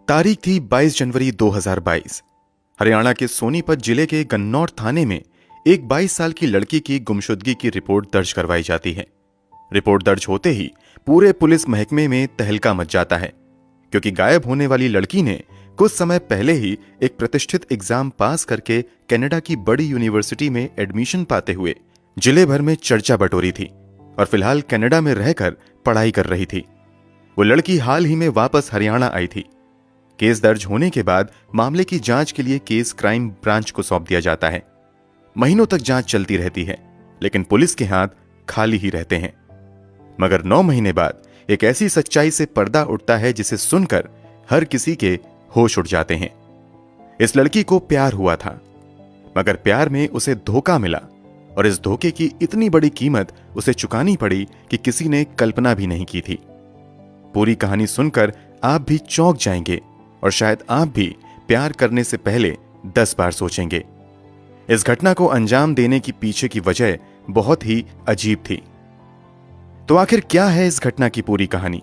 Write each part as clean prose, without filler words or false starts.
तारीख थी 22 जनवरी 2022। हरियाणा के सोनीपत जिले के गन्नौर थाने में एक 22 साल की लड़की की गुमशुदगी की रिपोर्ट दर्ज करवाई जाती है। रिपोर्ट दर्ज होते ही पूरे पुलिस महकमे में तहलका मच जाता है, क्योंकि गायब होने वाली लड़की ने कुछ समय पहले ही एक प्रतिष्ठित एग्जाम पास करके कनाडा की बड़ी यूनिवर्सिटी में एडमिशन पाते हुए जिले भर में चर्चा बटोरी थी और फिलहाल कनाडा में रहकर पढ़ाई कर रही थी। वो लड़की हाल ही में वापस हरियाणा आई थी। केस दर्ज होने के बाद मामले की जांच के लिए केस क्राइम ब्रांच को सौंप दिया जाता है। महीनों तक जांच चलती रहती है, लेकिन पुलिस के हाथ खाली ही रहते हैं। मगर 9 महीने बाद एक ऐसी सच्चाई से पर्दा उठता है जिसे सुनकर हर किसी के होश उड़ जाते हैं। इस लड़की को प्यार हुआ था, मगर प्यार में उसे धोखा मिला और इस धोखे की इतनी बड़ी कीमत उसे चुकानी पड़ी कि किसी ने कल्पना भी नहीं की थी। पूरी कहानी सुनकर आप भी चौंक जाएंगे और शायद आप भी प्यार करने से पहले 10 बार सोचेंगे। इस घटना को अंजाम देने की पीछे की वजह बहुत ही अजीब थी। तो आखिर क्या है इस घटना की पूरी कहानी?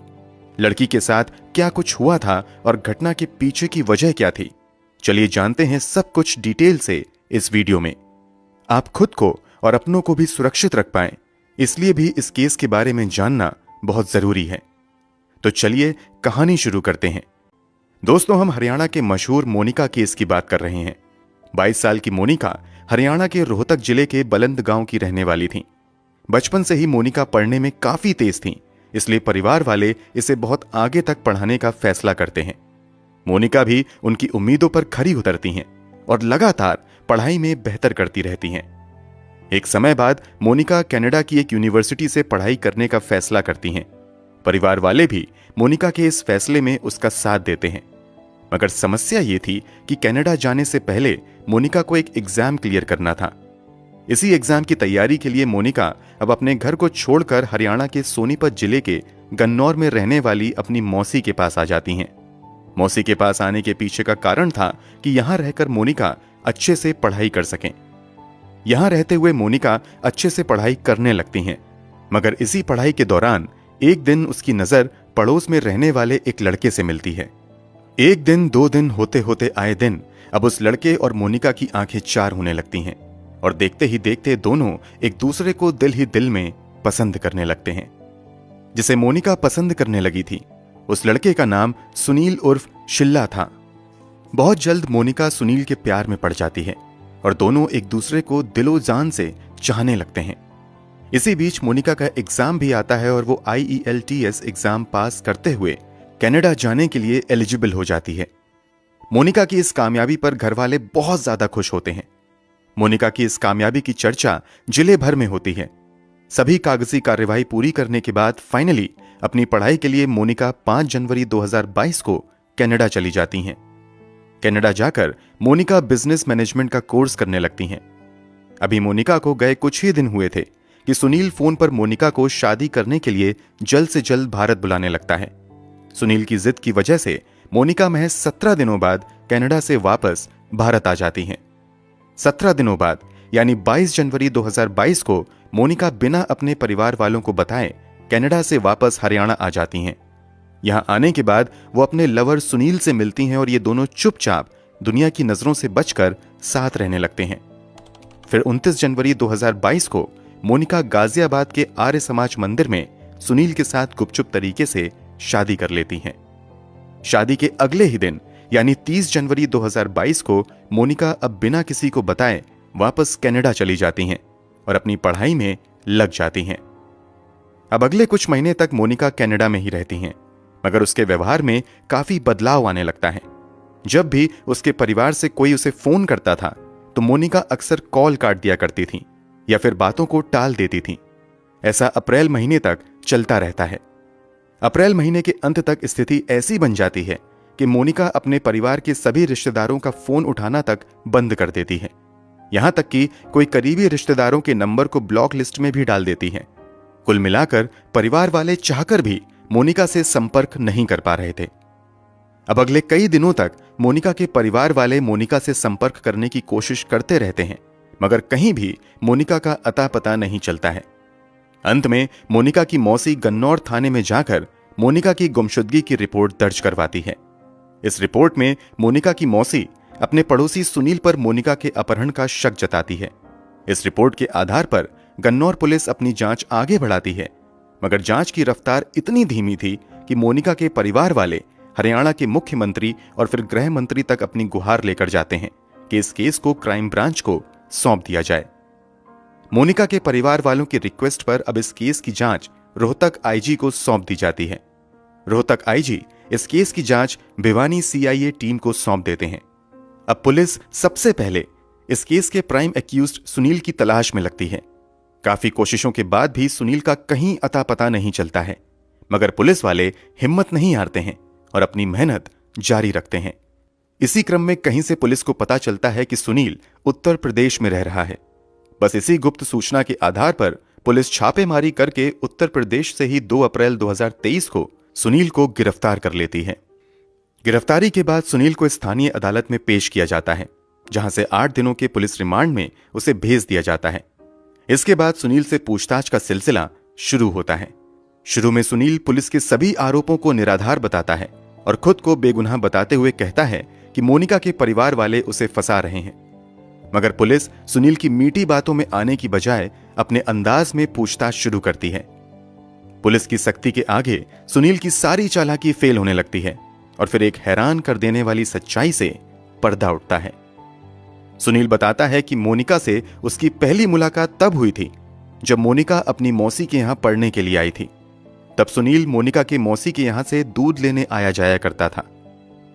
लड़की के साथ क्या कुछ हुआ था और घटना के पीछे की वजह क्या थी? चलिए जानते हैं सब कुछ डिटेल से इस वीडियो में। आप खुद को और अपनों को भी सुरक्षित रख पाएं, इसलिए भी इस केस के बारे में जानना बहुत जरूरी है। तो चलिए कहानी शुरू करते हैं। दोस्तों, हम हरियाणा के मशहूर मोनिका केस की बात कर रहे हैं। 22 साल की मोनिका हरियाणा के रोहतक जिले के बलंद गांव की रहने वाली थी। बचपन से ही मोनिका पढ़ने में काफी तेज थी, इसलिए परिवार वाले इसे बहुत आगे तक पढ़ाने का फैसला करते हैं। मोनिका भी उनकी उम्मीदों पर खरी उतरती हैं और लगातार पढ़ाई में बेहतर करती रहती हैं। एक समय बाद मोनिका कनाडा की एक यूनिवर्सिटी से पढ़ाई करने का फैसला करती हैं। परिवार वाले भी मोनिका के इस फैसले में उसका साथ देते हैं, मगर समस्या ये थी कि कनाडा जाने से पहले मोनिका को एक एग्जाम क्लियर करना था। इसी एग्जाम की तैयारी के लिए मोनिका अब अपने घर को छोड़कर हरियाणा के सोनीपत जिले के गन्नौर में रहने वाली अपनी मौसी के पास आ जाती हैं। मौसी के पास आने के पीछे का कारण था कि यहां रहकर मोनिका अच्छे से पढ़ाई कर सकें। यहां रहते हुए मोनिका अच्छे से पढ़ाई करने लगती हैं, मगर इसी पढ़ाई के दौरान एक दिन उसकी नजर पड़ोस में रहने वाले एक लड़के से मिलती है। एक दिन, 2 दिन होते होते आए दिन अब उस लड़के और मोनिका की आंखें चार होने लगती हैं और देखते ही देखते दोनों एक दूसरे को दिल ही दिल में पसंद करने लगते हैं। जिसे मोनिका पसंद करने लगी थी, उस लड़के का नाम सुनील उर्फ शिल्ला था। बहुत जल्द मोनिका सुनील के प्यार में पड़ जाती है और दोनों एक दूसरे को दिलो जान से चाहने लगते हैं। इसी बीच मोनिका का एग्जाम भी आता है और वो IELTS एग्जाम पास करते हुए कनाडा जाने के लिए एलिजिबल हो जाती है। मोनिका की इस कामयाबी पर घरवाले बहुत ज्यादा खुश होते हैं। मोनिका की इस कामयाबी की चर्चा जिले भर में होती है। सभी कागजी कार्यवाही पूरी करने के बाद फाइनली अपनी पढ़ाई के लिए मोनिका 5 जनवरी 2022 को कनाडा चली जाती हैं। कनाडा जाकर मोनिका बिजनेस मैनेजमेंट का कोर्स करने लगती हैं। अभी मोनिका को गए कुछ ही दिन हुए थे कि सुनील फोन पर मोनिका को शादी करने के लिए जल्द से जल्द भारत बुलाने लगता है। सुनील की जिद की वजह से मोनिका महज 17 दिनों बाद कनाडा से वापस भारत आ जाती हैं। 17 दिनों बाद यानी 22 जनवरी 2022 को मोनिका बिना अपने परिवार वालों को बताए कनाडा से वापस हरियाणा आ जाती हैं। यहां आने के बाद वो अपने लवर सुनील से मिलती हैं और ये दोनों चुपचाप दुनिया की नजरों से बचकर साथ रहने लगते हैं। फिर 29 जनवरी 2022 को मोनिका गाजियाबाद के आर्य समाज मंदिर में सुनील के साथ गुपचुप तरीके से शादी कर लेती हैं। शादी के अगले ही दिन यानी 30 जनवरी 2022 को मोनिका अब बिना किसी को बताए वापस कनाडा चली जाती हैं और अपनी पढ़ाई में लग जाती हैं। अब अगले कुछ महीने तक मोनिका कनाडा में ही रहती हैं, मगर उसके व्यवहार में काफी बदलाव आने लगता है। जब भी उसके परिवार से कोई उसे फोन करता था तो मोनिका अक्सर कॉल काट दिया करती थी या फिर बातों को टाल देती थी। ऐसा अप्रैल महीने तक चलता रहता है। अप्रैल महीने के अंत तक स्थिति ऐसी बन जाती है कि मोनिका अपने परिवार के सभी रिश्तेदारों का फोन उठाना तक बंद कर देती है। यहां तक कि कोई करीबी रिश्तेदारों के नंबर को ब्लॉक लिस्ट में भी डाल देती है। कुल मिलाकर परिवार वाले चाहकर भी मोनिका से संपर्क नहीं कर पा रहे थे। अब अगले कई दिनों तक मोनिका के परिवार वाले मोनिका से संपर्क करने की कोशिश करते रहते हैं, मगर कहीं भी मोनिका का अता पता नहीं चलता है। अंत में मोनिका की मौसी गन्नौर थाने में जाकर मोनिका की गुमशुदगी की रिपोर्ट दर्ज करवाती है। इस रिपोर्ट में मोनिका की मौसी अपने पड़ोसी सुनील पर मोनिका के अपहरण का शक जताती है। इस रिपोर्ट के आधार पर गन्नौर पुलिस अपनी जांच आगे बढ़ाती है, मगर जांच की रफ्तार इतनी धीमी थी कि मोनिका के परिवार वाले हरियाणा के मुख्यमंत्री और फिर गृह मंत्री तक अपनी गुहार लेकर जाते हैं कि इस केस को क्राइम ब्रांच को सौंप दिया जाए। मोनिका के परिवार वालों की रिक्वेस्ट पर अब इस केस की जांच रोहतक आईजी को सौंप दी जाती है। रोहतक आईजी इस केस की जांच भिवानी सीआईए टीम को सौंप देते हैं। अब पुलिस सबसे पहले इस केस के प्राइम एक्यूज्ड सुनील की तलाश में लगती है। काफी कोशिशों के बाद भी सुनील का कहीं अता पता नहीं चलता है, मगर पुलिस वाले हिम्मत नहीं हारते हैं और अपनी मेहनत जारी रखते हैं। इसी क्रम में कहीं से पुलिस को पता चलता है कि सुनील उत्तर प्रदेश में रह रहा है। बस इसी गुप्त सूचना के आधार पर पुलिस छापेमारी करके उत्तर प्रदेश से ही 2 अप्रैल 2023 को सुनील को गिरफ्तार कर लेती है। गिरफ्तारी के बाद सुनील को स्थानीय अदालत में पेश किया जाता है, जहां से 8 दिनों के पुलिस रिमांड में उसे भेज दिया जाता है। इसके बाद सुनील से पूछताछ का सिलसिला शुरू होता है। शुरू में सुनील पुलिस के सभी आरोपों को निराधार बताता है और खुद को बेगुनाह बताते हुए कहता है कि मोनिका के परिवार वाले उसे फंसा रहे हैं। मगर पुलिस सुनील की मीठी बातों में आने की बजाय अपने अंदाज में पूछताछ शुरू करती है। पुलिस की सख्ती के आगे सुनील की सारी चालाकी फेल होने लगती है और फिर एक हैरान कर देने वाली सच्चाई से पर्दा उठता है। सुनील बताता है कि मोनिका से उसकी पहली मुलाकात तब हुई थी जब मोनिका अपनी मौसी के यहां पढ़ने के लिए आई थी। तब सुनील मोनिका के मौसी के यहां से दूध लेने आया जाया करता था।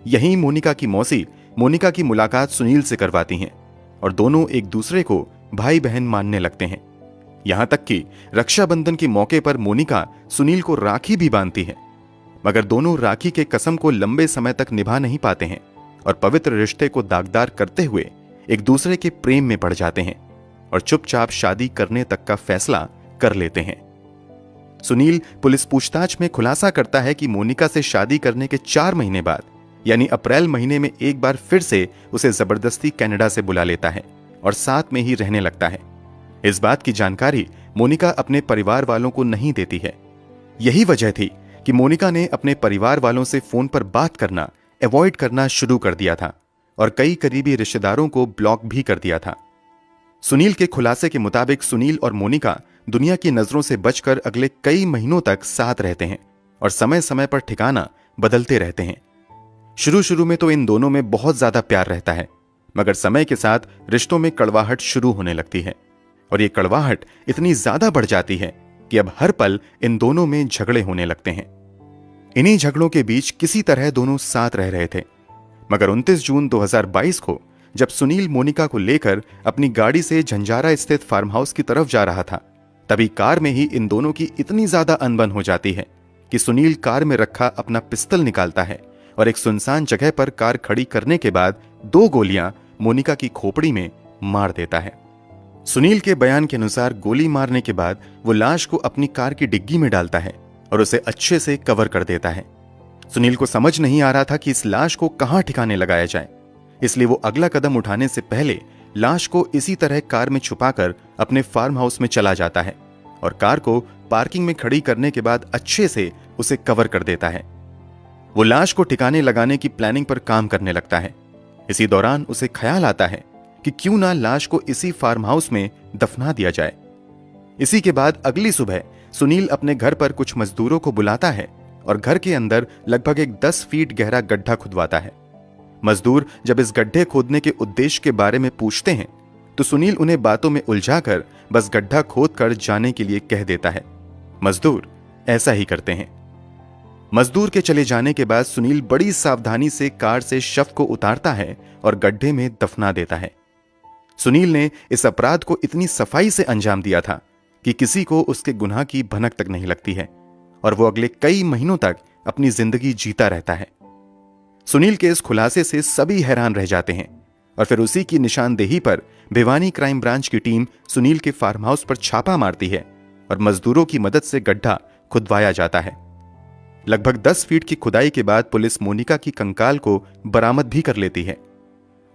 यहीं मोनिका की मौसी मोनिका की मुलाकात सुनील से करवाती हैं और दोनों एक दूसरे को भाई बहन मानने लगते हैं। यहां तक कि रक्षाबंधन के मौके पर मोनिका सुनील को राखी भी बांधती है, मगर दोनों राखी के कसम को लंबे समय तक निभा नहीं पाते हैं और पवित्र रिश्ते को दागदार करते हुए एक दूसरे के प्रेम में पड़ जाते हैं और चुपचाप शादी करने तक का फैसला कर लेते हैं। सुनील पुलिस पूछताछ में खुलासा करता है कि मोनिका से शादी करने के 4 महीने बाद यानी अप्रैल महीने में एक बार फिर से उसे जबरदस्ती कनाडा से बुला लेता है और साथ में ही रहने लगता है। इस बात की जानकारी मोनिका अपने परिवार वालों को नहीं देती है। यही वजह थी कि मोनिका ने अपने परिवार वालों से फोन पर बात करना अवॉइड करना शुरू कर दिया था और कई करीबी रिश्तेदारों को ब्लॉक भी कर दिया था। सुनील के खुलासे के मुताबिक सुनील और मोनिका दुनिया की नजरों से बचकर अगले कई महीनों तक साथ रहते हैं और समय समय पर ठिकाना बदलते रहते हैं। शुरू में तो इन दोनों में बहुत ज्यादा प्यार रहता है, मगर समय के साथ रिश्तों में कड़वाहट शुरू होने लगती है और ये कड़वाहट इतनी ज्यादा बढ़ जाती है कि अब हर पल इन दोनों में झगड़े होने लगते हैं। इन्हीं झगड़ों के बीच किसी तरह दोनों साथ रह रहे थे, मगर 29 जून 2022 को जब सुनील मोनिका को लेकर अपनी गाड़ी से झंझारा स्थित फार्म हाउस की तरफ जा रहा था, तभी कार में ही इन दोनों की इतनी ज्यादा अनबन हो जाती है कि सुनील कार में रखा अपना पिस्तल निकालता है और एक सुनसान जगह पर कार खड़ी करने के बाद 2 गोलियां मोनिका की खोपड़ी में मार देता है। सुनील के बयान के अनुसार गोली मारने के बाद वो लाश को अपनी कार की डिग्गी में डालता है और उसे अच्छे से कवर कर देता है। सुनील को समझ नहीं आ रहा था कि इस लाश को कहां ठिकाने लगाया जाए, इसलिए वो अगला कदम उठाने से पहले लाश को इसी तरह कार में छुपाकर अपने फार्म हाउस में चला जाता है और कार को पार्किंग में खड़ी करने के बाद अच्छे से उसे कवर कर देता है। वो लाश को ठिकाने लगाने की प्लानिंग पर काम करने लगता है। इसी दौरान उसे ख्याल आता है कि क्यों ना लाश को इसी फार्म हाउस में दफना दिया जाए। इसी के बाद अगली सुबह सुनील अपने घर पर कुछ मजदूरों को बुलाता है और घर के अंदर लगभग एक 10 फीट गहरा गड्ढा खुदवाता है। मजदूर जब इस गड्ढे खोदने के उद्देश्य के बारे में पूछते हैं तो सुनील उन्हें बातों में उलझाकर बस गड्ढा खोद कर जाने के लिए कह देता है। मजदूर ऐसा ही करते हैं। मजदूर के चले जाने के बाद सुनील बड़ी सावधानी से कार से शव को उतारता है और गड्ढे में दफना देता है। सुनील ने इस अपराध को इतनी सफाई से अंजाम दिया था कि किसी को उसके गुनाह की भनक तक नहीं लगती है और वो अगले कई महीनों तक अपनी जिंदगी जीता रहता है। सुनील के इस खुलासे से सभी हैरान रह जाते हैं और फिर उसी की निशानदेही पर भिवानी क्राइम ब्रांच की टीम सुनील के फार्म हाउस पर छापा मारती है और मजदूरों की मदद से गड्ढा खुदवाया जाता है। लगभग 10 फीट की खुदाई के बाद पुलिस मोनिका की कंकाल को बरामद भी कर लेती है।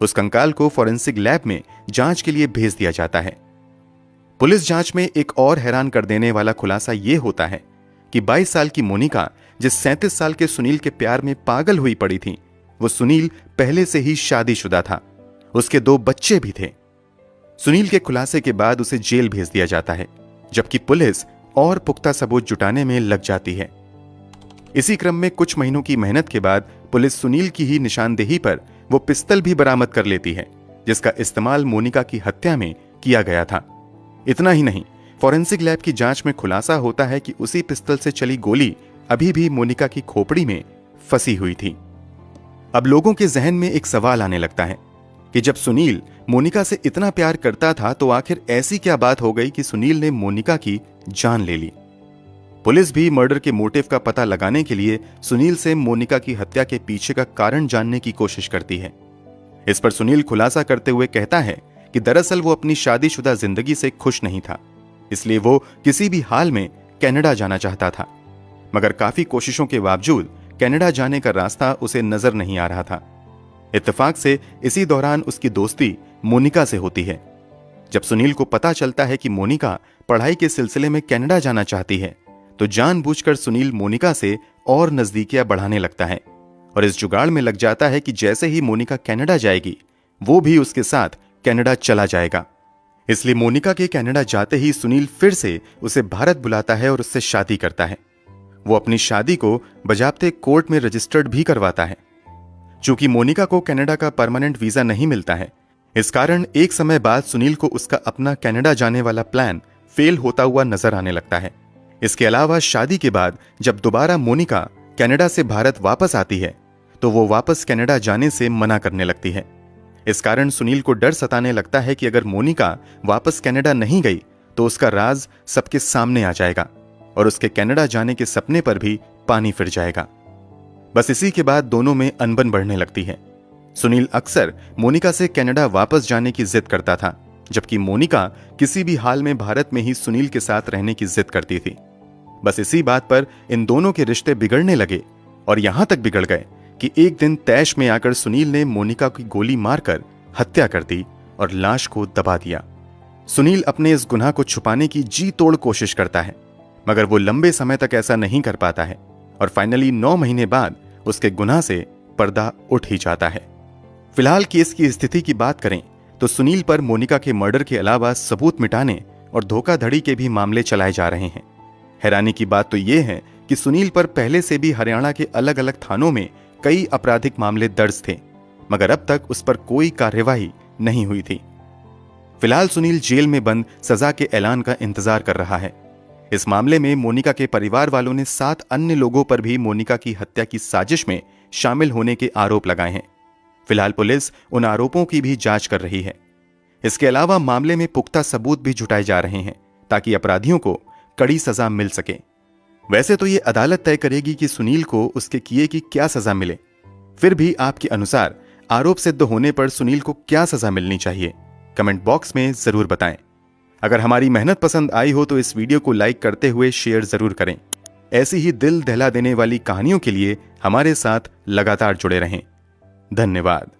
उस कंकाल को फॉरेंसिक लैब में जांच के लिए भेज दिया जाता है। पुलिस जांच में एक और हैरान कर देने वाला खुलासा यह होता है कि 22 साल की मोनिका जिस 37 साल के सुनील के प्यार में पागल हुई पड़ी थी, वो सुनील पहले से ही शादीशुदा था। उसके 2 बच्चे भी थे। सुनील के खुलासे के बाद उसे जेल भेज दिया जाता है, जबकि पुलिस और पुख्ता सबूत जुटाने में लग जाती है। इसी क्रम में कुछ महीनों की मेहनत के बाद पुलिस सुनील की ही निशानदेही पर वो पिस्तल भी बरामद कर लेती है, जिसका इस्तेमाल मोनिका की हत्या में किया गया था। इतना ही नहीं, फॉरेंसिक लैब की जांच में खुलासा होता है कि उसी पिस्तल से चली गोली अभी भी मोनिका की खोपड़ी में फंसी हुई थी। अब लोगों के जहन में एक सवाल आने लगता है कि जब सुनील मोनिका से इतना प्यार करता था तो आखिर ऐसी क्या बात हो गई कि सुनील ने मोनिका की जान ले ली। पुलिस भी मर्डर के मोटिव का पता लगाने के लिए सुनील से मोनिका की हत्या के पीछे का कारण जानने की कोशिश करती है। इस पर सुनील खुलासा करते हुए कहता है कि दरअसल वो अपनी शादीशुदा जिंदगी से खुश नहीं था, इसलिए वो किसी भी हाल में कनाडा जाना चाहता था। मगर काफी कोशिशों के बावजूद कनाडा जाने का रास्ता उसे नजर नहीं आ रहा था। इत्तेफाक से इसी दौरान उसकी दोस्ती मोनिका से होती है। जब सुनील को पता चलता है कि मोनिका पढ़ाई के सिलसिले में कनाडा जाना चाहती है, तो जानबूझकर सुनील मोनिका से और नजदीकियां बढ़ाने लगता है और इस जुगाड़ में लग जाता है कि जैसे ही मोनिका कनाडा जाएगी, वो भी उसके साथ कनाडा चला जाएगा। इसलिए मोनिका के कनाडा जाते ही सुनील फिर से उसे भारत बुलाता है और उससे शादी करता है। वो अपनी शादी को बजाबते कोर्ट में रजिस्टर्ड भी करवाता है। चूंकि मोनिका को कनाडा का परमानेंट वीजा नहीं मिलता है, इस कारण एक समय बाद सुनील को उसका अपना कनाडा जाने वाला प्लान फेल होता हुआ नजर आने लगता है। इसके अलावा शादी के बाद जब दोबारा मोनिका कनाडा से भारत वापस आती है, तो वो वापस कनाडा जाने से मना करने लगती है। इस कारण सुनील को डर सताने लगता है कि अगर मोनिका वापस कनाडा नहीं गई तो उसका राज सबके सामने आ जाएगा और उसके कनाडा जाने के सपने पर भी पानी फिर जाएगा। बस इसी के बाद दोनों में अनबन बढ़ने लगती है। सुनील अक्सर मोनिका से कनाडा वापस जाने की जिद करता था, जबकि मोनिका किसी भी हाल में भारत में ही सुनील के साथ रहने की जिद करती थी। बस इसी बात पर इन दोनों के रिश्ते बिगड़ने लगे और यहां तक बिगड़ गए कि एक दिन तैश में आकर सुनील ने मोनिका की गोली मारकर हत्या कर दी और लाश को दबा दिया। सुनील अपने इस गुनाह को छुपाने की जी तोड़ कोशिश करता है, मगर वो लंबे समय तक ऐसा नहीं कर पाता है और फाइनली 9 महीने बाद उसके गुनाह से पर्दा उठ ही जाता है। फिलहाल केस की स्थिति की बात करें तो सुनील पर मोनिका के मर्डर के अलावा सबूत मिटाने और धोखाधड़ी के भी मामले चलाए जा रहे हैं। हैरानी की बात तो यह है कि सुनील पर पहले से भी हरियाणा के अलग अलग थानों में कई आपराधिक मामले दर्ज थे, मगर अब तक उस पर कोई कार्यवाही नहीं हुई थी। फिलहाल सुनील जेल में बंद सजा के ऐलान का इंतजार कर रहा है। इस मामले में मोनिका के परिवार वालों ने 7 अन्य लोगों पर भी मोनिका की हत्या की साजिश में शामिल होने के आरोप लगाए हैं। फिलहाल पुलिस उन आरोपों की भी जांच कर रही है। इसके अलावा मामले में पुख्ता सबूत भी जुटाए जा रहे हैं ताकि अपराधियों को कड़ी सजा मिल सके। वैसे तो ये अदालत तय करेगी कि सुनील को उसके किए की क्या सजा मिले। फिर भी आपके अनुसार आरोप सिद्ध होने पर सुनील को क्या सजा मिलनी चाहिए, कमेंट बॉक्स में जरूर बताएं। अगर हमारी मेहनत पसंद आई हो तो इस वीडियो को लाइक करते हुए शेयर जरूर करें। ऐसी ही दिल दहला देने वाली कहानियों के लिए हमारे साथ लगातार जुड़े रहें। धन्यवाद।